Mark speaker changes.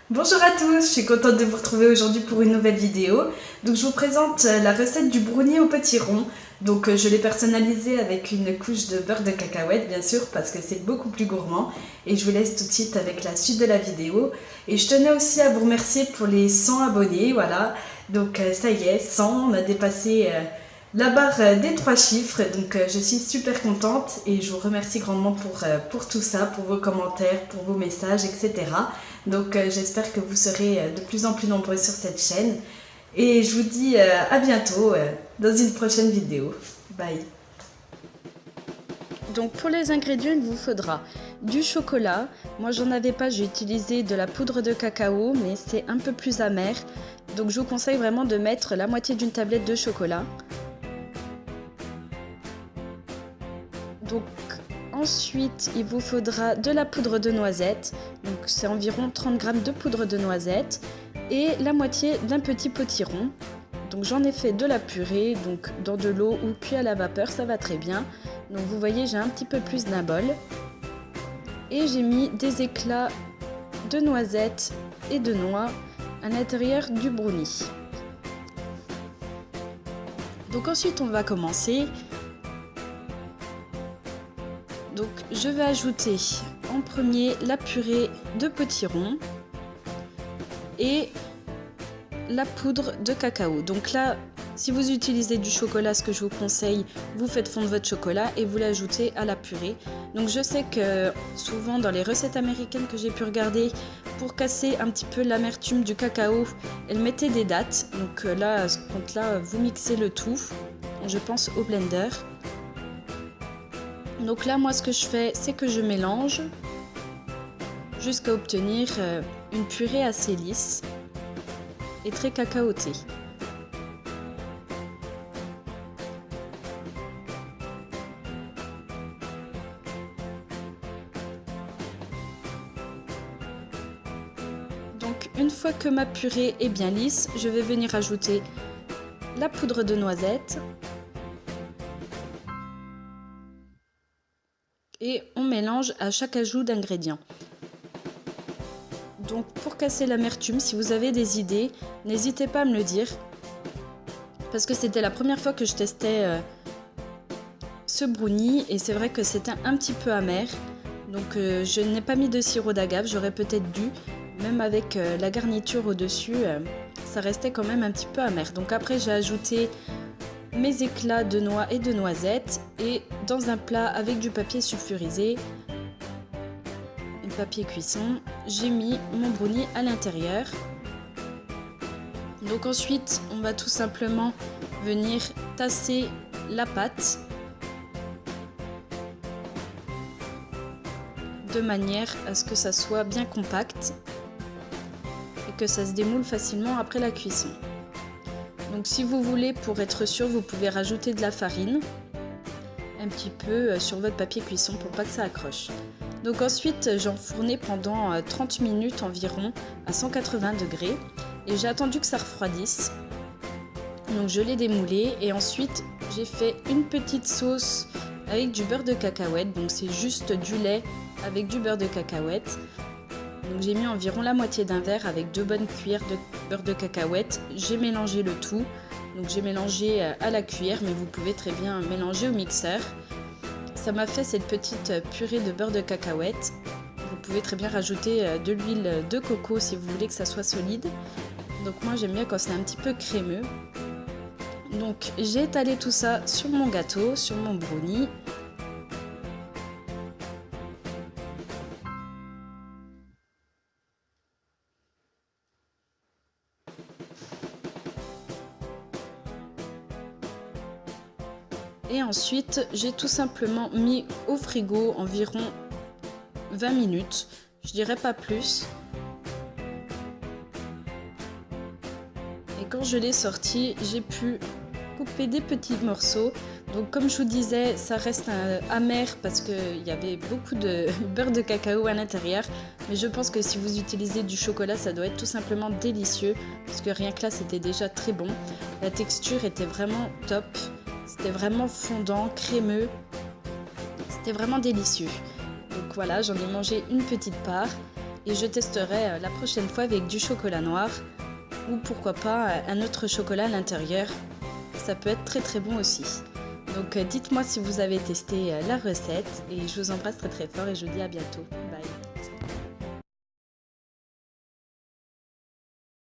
Speaker 1: Bonjour à tous, je suis contente de vous retrouver aujourd'hui pour une nouvelle vidéo. Donc je vous présente la recette du brownie au potiron. Donc je l'ai personnalisé avec une couche de beurre de cacahuète bien sûr parce que c'est beaucoup plus gourmand. Et je vous laisse tout de suite avec la suite de la vidéo. Et je tenais aussi à vous remercier pour les 100 abonnés, voilà. Donc ça y est, 100, on a dépassé la barre des 3 chiffres. Donc je suis super contente et je vous remercie grandement pour tout ça, pour vos commentaires, pour vos messages, etc. Donc j'espère que vous serez de plus en plus nombreux sur cette chaîne. Et je vous dis à bientôt dans une prochaine vidéo. Bye. Donc pour les ingrédients, il vous faudra du chocolat. Moi j'en avais pas, j'ai utilisé de la poudre de cacao, mais c'est un peu plus amer. Donc je vous conseille vraiment de mettre la moitié d'une tablette de chocolat. Donc ensuite, il vous faudra de la poudre de noisette. Donc c'est environ 30 g de poudre de noisette et la moitié d'un petit potiron. Donc j'en ai fait de la purée, donc dans de l'eau ou cuit à la vapeur, ça va très bien. Donc vous voyez, j'ai un petit peu plus d'un bol. Et j'ai mis des éclats de noisettes et de noix à l'intérieur du brownie. Donc ensuite, on va commencer. Donc je vais ajouter en premier la purée de potiron et la poudre de cacao. Donc là, si vous utilisez du chocolat, ce que je vous conseille, vous faites fondre votre chocolat et vous l'ajoutez à la purée. Donc je sais que souvent dans les recettes américaines que j'ai pu regarder, pour casser un petit peu l'amertume du cacao, elles mettaient des dattes. Donc là, à ce compte-là, vous mixez le tout, je pense au blender. Donc là, moi, ce que je fais, c'est que je mélange jusqu'à obtenir une purée assez lisse et très cacaotée. Donc une fois que ma purée est bien lisse, je vais venir ajouter la poudre de noisette. Et on mélange à chaque ajout d'ingrédients. Donc pour casser l'amertume, si vous avez des idées, n'hésitez pas à me le dire. Parce que c'était la première fois que je testais ce brownie et c'est vrai que c'était un petit peu amer. Donc je n'ai pas mis de sirop d'agave, j'aurais peut-être dû. Même avec la garniture au-dessus, ça restait quand même un petit peu amer. Donc après j'ai ajouté mes éclats de noix et de noisettes et dans un plat avec du papier sulfurisé, papier cuisson, j'ai mis mon brownie à l'intérieur. Donc ensuite on va tout simplement venir tasser la pâte de manière à ce que ça soit bien compact et que ça se démoule facilement après la cuisson. Donc si vous voulez, pour être sûr, vous pouvez rajouter de la farine un petit peu sur votre papier cuisson pour pas que ça accroche. Donc ensuite j'enfournais pendant 30 minutes environ à 180 degrés et j'ai attendu que ça refroidisse. Donc je l'ai démoulé et ensuite j'ai fait une petite sauce avec du beurre de cacahuète. Donc c'est juste du lait avec du beurre de cacahuète. Donc j'ai mis environ la moitié d'un verre avec 2 bonnes cuillères de beurre de cacahuète. J'ai mélangé le tout. Donc j'ai mélangé à la cuillère, mais vous pouvez très bien mélanger au mixeur. Ça m'a fait cette petite purée de beurre de cacahuète. Vous pouvez très bien rajouter de l'huile de coco si vous voulez que ça soit solide. Donc moi j'aime bien quand c'est un petit peu crémeux. Donc j'ai étalé tout ça sur mon gâteau, sur mon brownie. Et ensuite, j'ai tout simplement mis au frigo environ 20 minutes, je dirais pas plus. Et quand je l'ai sorti, j'ai pu couper des petits morceaux. Donc comme je vous disais, ça reste amer parce qu'il y avait beaucoup de beurre de cacao à l'intérieur. Mais je pense que si vous utilisez du chocolat, ça doit être tout simplement délicieux. Parce que rien que là, c'était déjà très bon. La texture était vraiment top. C'était vraiment fondant, crémeux. C'était vraiment délicieux. Donc voilà, j'en ai mangé une petite part. et je testerai la prochaine fois avec du chocolat noir ou pourquoi pas un autre chocolat à l'intérieur. Ça peut être très très bon aussi. Donc dites-moi si vous avez testé la recette et je vous embrasse très très fort et je vous dis à bientôt. Bye.